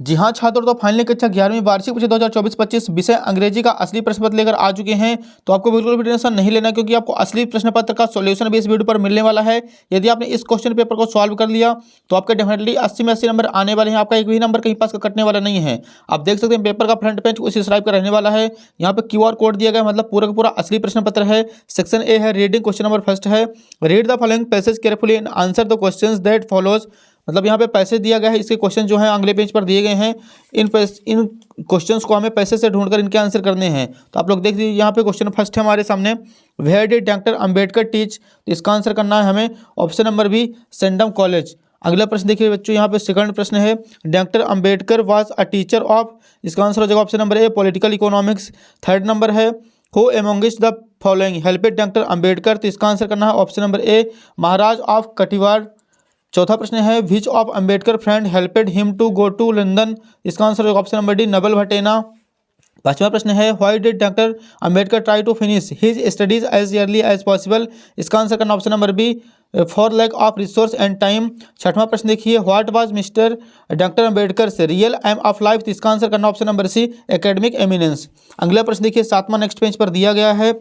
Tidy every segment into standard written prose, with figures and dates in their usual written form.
जी हाँ छात्रों, तो फाइनली कक्षा 11वीं वार्षिक परीक्षा 2024-25 विषय अंग्रेजी का असली प्रश्न पत्र लेकर आ चुके हैं। तो आपको बिल्कुल भी टेंशन नहीं लेना, क्योंकि आपको असली प्रश्न पत्र का सॉल्यूशन भी इस वीडियो पर मिलने वाला है। यदि आपने इस क्वेश्चन पेपर को सॉल्व कर लिया तो आपके डेफिनेटली 80 में 80 नंबर आने वाले हैं। आपका एक भी नंबर कहीं पास का कटने वाला नहीं है। आप देख सकते हैं पेपर का फ्रंट पेज उसी टाइप का रहने वाला है। यहाँ पे QR कोड दिया गया, मतलब पूरा का पूरा असली प्रश्न पत्र है। सेक्शन ए है रीडिंग, क्वेश्चन नंबर फर्स्ट है read the following passage carefully and answer the questions that follows. मतलब यहाँ पे पैसेज दिया गया है, इसके क्वेश्चन जो है अगले पेज पर दिए गए हैं। इन क्वेश्चंस को हमें पैसेज से ढूंढकर इनके आंसर करने हैं। तो आप लोग देख लीजिए, यहाँ पे क्वेश्चन फर्स्ट है हमारे सामने, where did doctor Ambedkar teach. तो इसका आंसर करना है हमें option number B, Sydenham college. अगला प्रश्न देखिए बच्चों, यहाँ पे सेकंड प्रश्न है, doctor Ambedkar was a teacher of. इसका आंसर हो जाएगा option number A, political economics. Third number है, who amongst the following helped doctor Ambedkar. तो इसका आंसर करना है option number A, Maharaj of Kathiawar. चौथा प्रश्न है, which of Ambedkar friend helped him to go to London. इसका आंसर होगा option number D, Naval Bhathena. पांचवा प्रश्न है, why did doctor Ambedkar try to finish his studies as early as possible. इसका आंसर करना option number B, for lack of resource and time. छठवां प्रश्न देखिए, what was mister doctor Ambedkar से रियल एम ऑफ लाइफ। तो इसका आंसर करना option number C, academic eminence. अगला प्रश्न देखिए, सातवां नेक्स्ट पेज पर दिया गया है,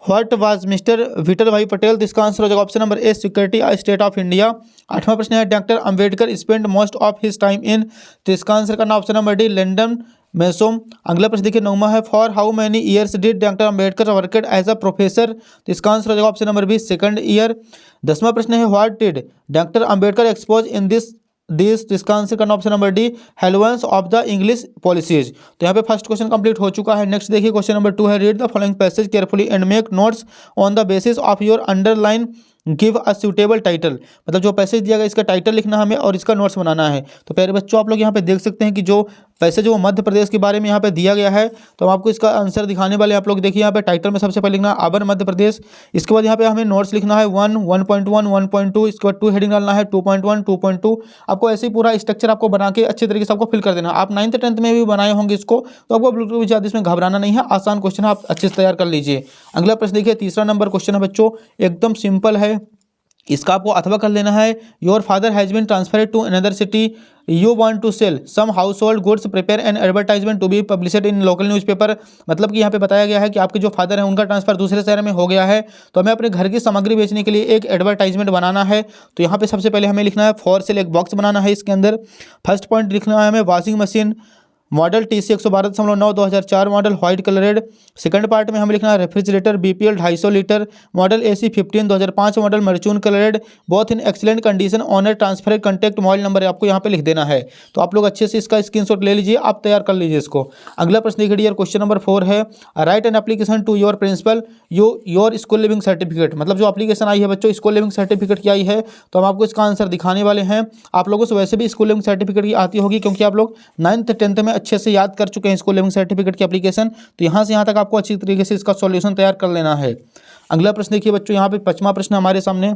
व्हाट वाज मिस्टर विठल भाई पटेल। तो इसका आंसर हो जाएगा option number A, security state of India. आठवां प्रश्न है, doctor Ambedkar spend most of his time in. तो इसका आंसर करना option number D, London museum. अगला प्रश्न देखिए, नौवां है, for how many years did doctor Ambedkar worked as a professor. तो इसका आंसर हो जाएगा option number B, second year. दसवां प्रश्न है, what did doctor Ambedkar expose in this. तो इसका आंसर करना option number D, hollowness of the English policies. तो यहाँ पे फर्स्ट क्वेश्चन कंप्लीट हो चुका है। नेक्स्ट देखिए क्वेश्चन नंबर 2 है, read the following passage carefully and make notes on the basis of your underline, give a suitable title. मतलब जो पैसेज दिया गया इसका टाइटल लिखना हमें और इसका नोट्स बनाना है। तो प्यारे बच्चों, आप लोग यहाँ पे देख सकते हैं कि जो पैसेज वो मध्य प्रदेश के बारे में यहाँ पे दिया गया है। तो हम आपको इसका आंसर दिखाने वाले हैं। आप लोग देखिए, यहाँ पे टाइटल में सबसे पहले लिखना है अबर मध्य प्रदेश। इसके बाद यहाँ पे हमें नोट्स लिखना है 1, 1.1, 1.2। इसके बाद 2 हेडिंग डालना है, 2.1, 2.2। आपको ऐसे ही पूरा स्ट्रक्चर आपको बना के अच्छे तरीके से आपको फिल कर देना। आप 9th 10th में भी बनाए होंगे इसको, तो आपको बिल्कुल भी ज़्यादा इसमें घबराना नहीं है। आसान क्वेश्चन है, आप अच्छे से तैयार कर लीजिए। अगला प्रश्न देखिए, तीसरा नंबर क्वेश्चन है बच्चों, एकदम सिंपल है। इसका आपको अथवा कर लेना है, your father has been transferred to another city, you want to sell some household goods, prepare an advertisement to be published in local newspaper. मतलब कि यहाँ पे बताया गया है कि आपके जो फादर हैं उनका ट्रांसफर दूसरे शहर में हो गया है, तो हमें अपने घर की सामग्री बेचने के लिए एक एडवर्टाइजमेंट बनाना है। तो यहाँ पे सबसे पहले हमें लिखना है फॉर सेल, एक बॉक्स बनाना है। इसके अंदर फर्स्ट पॉइंट लिखना है हमें, washing machine model TC 112.9 2004 model white coloured. Second part में हमें लिखना है refrigerator BPL 250 litre model AC 15 2005 model maroon coloured, both in excellent condition, owner transfer contact mobile number आपको यहाँ पे लिख देना है। तो आप लोग अच्छे से इसका स्क्रीनशॉट ले लीजिए, आप तैयार कर लीजिए इसको। अगला प्रश्न देखिए यार, क्वेश्चन नंबर 4 है, write an application to your principal your school leaving certificate. मतलब जो एप्लीकेशन आई है बच्चों, स्कूल लिविंग सर्टिफिकेट की आई है, तो हम आपको इसका आंसर दिखाने वाले हैं। आप लोगों से वैसे भी स्कूल लिविंग सर्टिफिकेट की आती होगी, क्योंकि आप लोग 9th 10th में अच्छे से याद कर चुके हैं स्कूल लिविंग सर्टिफिकेट की एप्लीकेशन। तो यहां से यहां तक आपको अच्छी तरीके से इसका सॉल्यूशन तैयार कर लेना है। अगला प्रश्न देखिए बच्चों, यहां पे 5वां प्रश्न हमारे सामने,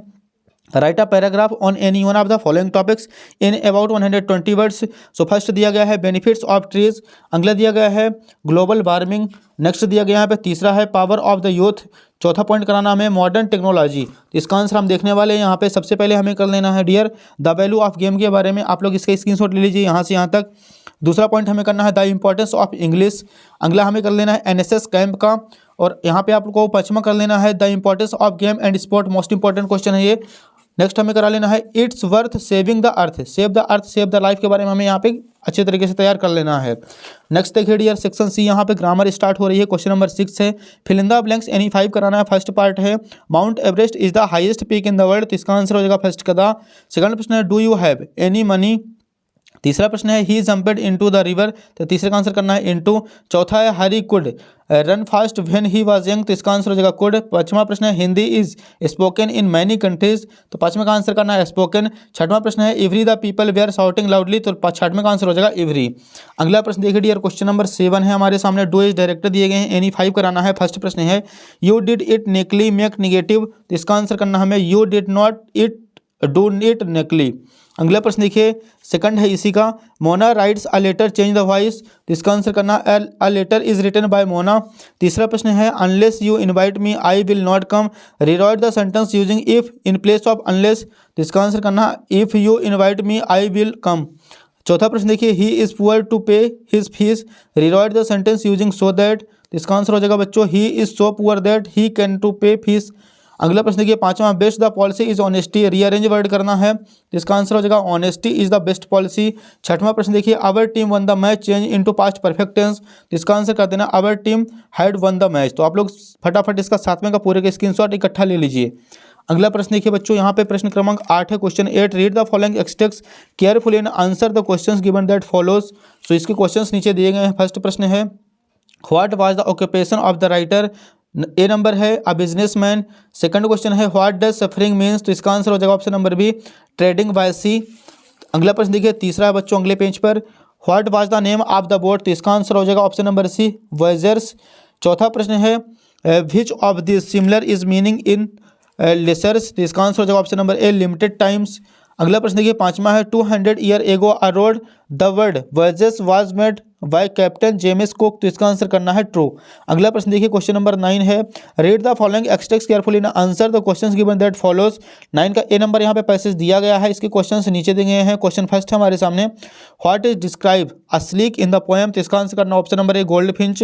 right a paragraph on any one of the following topics in about 120 words. So first दिया गया है बेनिफिट्स ऑफ ट्रीज, अगला दिया गया है ग्लोबल वार्मिंग, नेक्स्ट दिया गया है पे तीसरा है पावर ऑफ द यूथ, चौथा पॉइंट का नाम है मॉडर्न टेक्नोलॉजी। तो इसका आंसर हम देखने वाले हैं यहाँ पे। सबसे पहले हमें कर लेना है dear the value of game के बारे में। आप लोग इसका स्क्रीनशॉट ले लीजिए यहाँ से यहाँ तक। दूसरा पॉइंट हमें करना है द इंपॉर्टेंस ऑफ इंग्लिश। अगला हमें कर लेना है NSS कैंप का। और यहाँ पे आपको 5वां कर लेना है the importance of game and sport, most important question है ये। नेक्स्ट हमें करा लेना है it's worth saving the earth, save the earth save the life के बारे में हमें यहाँ पे अच्छे तरीके से तैयार कर लेना है। नेक्स्ट देखिए डियर सेक्शन C, यहाँ पे ग्रामर स्टार्ट हो रही है। क्वेश्चन नंबर 6 है, fill in the blanks any 5 कराना है। फर्स्ट पार्ट है mount Everest is the highest peak in the world. तो इसका आंसर हो जाएगा फर्स्ट का द। सेकंड प्रश्न है, do you have any money. तीसरा प्रश्न है he jumped into the river. तो तीसरे का आंसर करना है इनटू। चौथा है Hari could run fast when he was young. तो इसका आंसर हो जाएगा कुड। पांचवा प्रश्न है Hindi is spoken in many countries. तो पांचवें का आंसर करना है स्पोकन। छठवां प्रश्न है every the people we are shouting loudly. तो छठवें का आंसर हो जाएगा एवरी। अगला प्रश्न देखिए डियर, क्वेश्चन नंबर 7 है हमारे सामने, डू इज डायरेक्टर दिए गए हैं, एनी 5 कराना है। फर्स्ट प्रश्न है you did it neatly make negative. तो इसका आंसर करना हमें you did not it do it neatly. अगला प्रश्न देखिए सेकंड है इसी का, Mona writes a letter change the voice. तो इसका आंसर करना a letter is written by Mona. तीसरा प्रश्न है unless you invite me I will not come, rewrite the sentence using if in place of unless. तो इसका आंसर करना if you invite me I will come. चौथा प्रश्न देखिए, he is poor to pay his fees, rewrite the sentence using so that. इसका answer हो जाएगा बच्चों, he is so poor that he can to pay fees. अगला प्रश्न देखिए पांचवा, best the policy is honesty, rearrange word करना है। इसका आंसर हो जाएगा honesty is the best policy. छठवां प्रश्न देखिए, our team won the match, change into past perfect tense. इसका आंसर कर देना our team had won the match. तो आप लोग फटाफट इसका सातवें का पूरे का स्क्रीनशॉट इकट्ठा ले लीजिए। अगला प्रश्न देखिए बच्चों, यहाँ पे प्रश्न क्रमांक 8 है, question 8, read the following extracts carefully and answer the questions given that follows. So इसके क्वेश्चंस नीचे दिए गए हैं। फर्स्ट प्रश्न है, what was the occupation of the writer. A number है अ बिजनेसमैन। सेकंड क्वेश्चन है, व्हाट डज सफरिंग मीन्स। तो इसका आंसर हो जाएगा option number B, trading by sea. अगला प्रश्न देखिए तीसरा है बच्चों अगले पेज पर, what was the name of the boat. तो इसका आंसर हो जाएगा ऑप्शन नंबर सी, वॉयजर्स। चौथा प्रश्न है, which of this similar is meaning in lessors. तो इसका आंसर हो जाएगा ऑप्शन नंबर ए, लिमिटेड टाइम्स। अगला प्रश्न देखिए पांचवा है, 200 year ago a road the word voyages was made by captain James cook. तो इसका आंसर करना है ट्रू। अगला प्रश्न देखिए क्वेश्चन नंबर 9 है, read the following extracts carefully and answer the questions given that follows. 9 का ए नंबर यहाँ पे पैसेज दिया गया है, इसके क्वेश्चंस नीचे दिए गए हैं। क्वेश्चन फर्स्ट है हमारे सामने, what is describe a sleek in the poem. तो इसका आंसर करना option number A, goldfinch.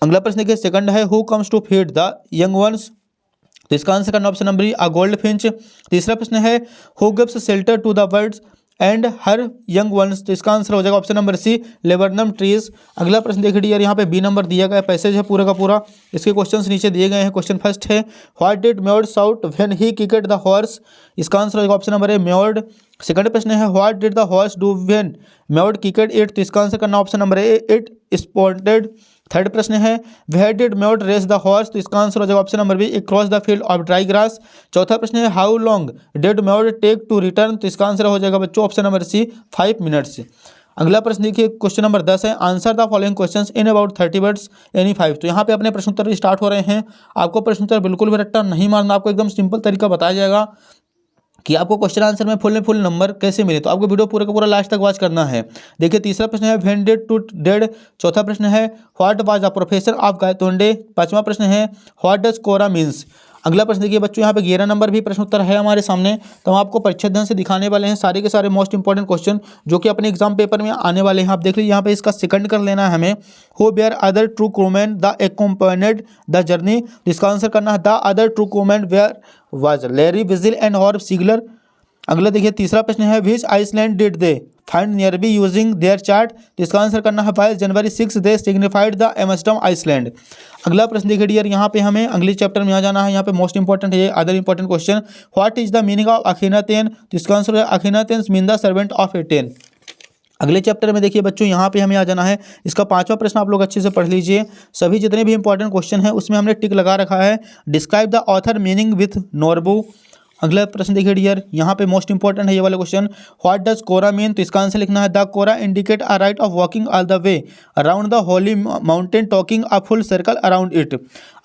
अगला प्रश्न देखिए सेकंड है, who comes to feed the young ones. तो इसका आंसर करना option number E, a goldfinch. तीसरा प्रश्न है, who gives shelter to the birds and her young ones. तो इसका आंसर हो जाएगा option number C, laburnum trees. अगला प्रश्न देखिए यार, यहाँ पे बी नंबर दिया गया पैसेज है पूरा का पूरा, इसके क्वेश्चंस नीचे दिए गए हैं। क्वेश्चन फर्स्ट है, what did Mourad shout when he kicked the horse. इसका आंसर हो जाएगा option number A, Mourad. Second प्रश्न है, what did the horse do when Mourad kicked it. तो इसका आंसर करना option number A, it sprinted. Third प्रश्न है, where did Mourad race the horse. तो इसका आंसर हो जाएगा option number B, across the field of dry grass. चौथा प्रश्न है, how long did Mourad take to return. तो इसका आंसर हो जाएगा बच्चों ऑप्शन नंबर सी, 5 मिनट्स। अगला प्रश्न देखिए क्वेश्चन नंबर 10 है, answer the following questions in about 30 words any 5। तो यहाँ पे अपने प्रश्नोत्तर स्टार्ट हो रहे हैं। आपको प्रश्नोत्तर बिल्कुल भी रट्टा नहीं मारना, आपको एकदम सिंपल तरीका बताया जाएगा कि आपको क्वेश्चन आंसर में फुल नंबर कैसे मिले। तो आपको वीडियो पूरा का पूरा लास्ट तक वॉच करना है। देखिए तीसरा प्रश्न है, व्हेन डिड टू डेड। चौथा प्रश्न है, what was the profession of Gaitonde. पांचवा प्रश्न है, व्हाट डज कोरा मीन्स। अगला प्रश्न देखिए बच्चों, यहाँ पे 11 नंबर भी प्रश्न उत्तर है हमारे सामने। तो हम आपको परीक्षा ध्यान से दिखाने वाले हैं सारे के सारे मोस्ट इंपॉर्टेंट क्वेश्चन जो कि अपने एग्जाम पेपर में आने वाले हैं। आप देख लीजिए यहाँ पे इसका सेकंड कर लेना है हमें, who were other two crewmen the accompanied the journey. इसका आंसर करना है, the other two crewmen were was Larry Vigil and Herb Seigler. अगला देखिए तीसरा प्रश्न है, which island did they find near by using their chart. तो इसका आंसर करना है, 22 January 6 they signified the Amsterdam island. अगला प्रश्न देखिए डियर, यहाँ पे हमें अगले चैप्टर में आ जाना है। यहाँ पे मोस्ट इंपॉर्टेंट है other important question, what is the meaning of Akhenaten. तो इसका आंसर है, Akhenaten mean the servant of Aten. अगले चैप्टर में देखिए बच्चों यहाँ पे हमें आ जाना है, इसका पांचवा प्रश्न आप लोग अच्छे से पढ़ लीजिए। सभी जितने भी इंपॉर्टेंट क्वेश्चन है उसमें हमने टिक लगा रखा है, describe the author meaning with Norbu. अगला प्रश्न देखिए डियर, यहाँ पे मोस्ट इंपॉर्टेंट है ये वाला question, what does kora mean. तो इसका आंसर लिखना है, the kora indicate a rite of walking all the way around the holy mountain talking a full circle around it.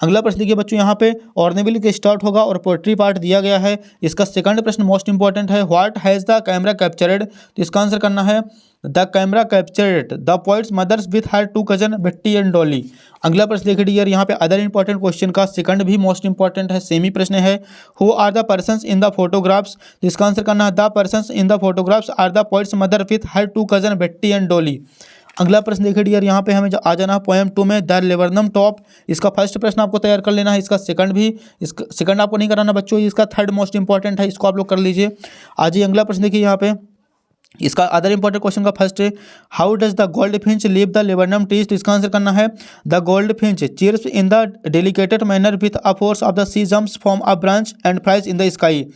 अगला प्रश्न देखिए बच्चों, यहाँ पे ऑर्नेबिल के स्टार्ट होगा और पोएट्री पार्ट दिया गया है। इसका सेकंड प्रश्न मोस्ट इंपॉर्टेंट है, what has the camera captured. तो इसका आंसर करना है, the camera captured the poet's mothers with her 2 cousin Betty and Dolly. अगला प्रश्न देखिए डियर, यहाँ पे अदर इंपॉर्टेंट क्वेश्चन का सेकंड भी मोस्ट इंपॉर्टेंट है, सेमी प्रश्न है, who are the persons in the photographs. तो इसका आंसर करना है, the persons in the photographs are the poet's mother with her 2 cousin Betty and Dolly. अगला प्रश्न देखिए डियर, यहाँ पे हमें आ जाना है पोएम 2 में, द लेबरनम टॉप। इसका फर्स्ट प्रश्न आपको तैयार कर लेना है, इसका सेकंड भी, इसका सेकंड आपको नहीं कराना बच्चों, इसका थर्ड मोस्ट इंपॉर्टेंट है, इसको आप लोग कर लीजिए। आज ही अगला प्रश्न देखिए यहाँ पे, इसका अदर इंपॉर्टेंट क्वेश्चन का फर्स्ट है, how does the goldfinch leave the laburnum trees. तो इसका आंसर करना है, the goldfinch cheers in the delicated manner with a force of the sea jumps from a branch and flies in the sky.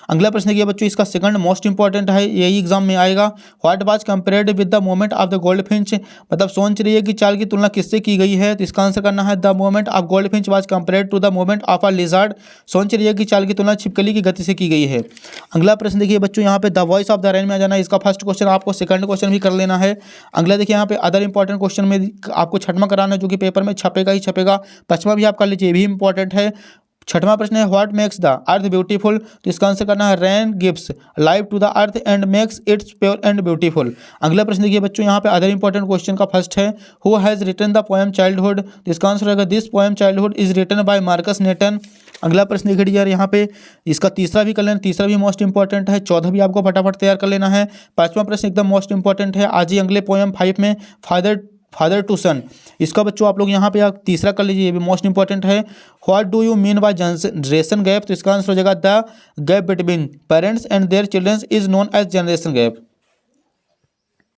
अगला प्रश्न देखिए बच्चों, इसका second most important है, यही एग्जाम में आएगा, what was compared with the movement of the gold Finch. मतलब सोच रही है कि चाल की तुलना किससे की गई है। तो इसका आंसर करना है, the movement of goldfinch was compared to the movement of a lizard. सोच रही है कि चाल की तुलना छिपकली की गति से की गई है। अगला प्रश्न देखिए बच्चों, यहाँ पे the voice of the rain में आ जाना है, इसका फर्स्ट क्वेश्चन आपको सेकंड क्वेश्चन भी कर लेना है। अगला देखिए यहाँ पे अदर इंपॉर्टेंट क्वेश्चन में आपको छठवां कराना है जो कि पेपर में छपेगा ही छपेगा, पांचवा भी आप कर लीजिए, ये भी इंपॉर्टेंट है। छठवां प्रश्न है what makes the earth beautiful, तो इसका आंसर करना है rain gives life to the earth and makes its pure and beautiful. अगला प्रश्न देखिए बच्चों, यहाँ पे अदर इंपॉर्टेंट क्वेश्चन का फर्स्ट है who has written the poem childhood, तो इसका आंसर रहेगा this poem childhood is written by Markus Natten. अगला प्रश्न देखिए यार यहाँ पे इसका तीसरा भी कर लेना, तीसरा भी मोस्ट इंपॉर्टेंट है, चौथा भी आपको फटाफट तैयार कर लेना है। पांचवा प्रश्न एकदम मोस्ट इंपॉर्टेंट है, आज ही अगले पोएम 5 में फादर टू सन, इसका बच्चों आप लोग यहाँ पे आप तीसरा कर लीजिए, ये भी मोस्ट इंपॉर्टेंट है। What do you mean by generation gap, तो इसका आंसर हो जाएगा the gap between parents and their childrens is known as generation gap.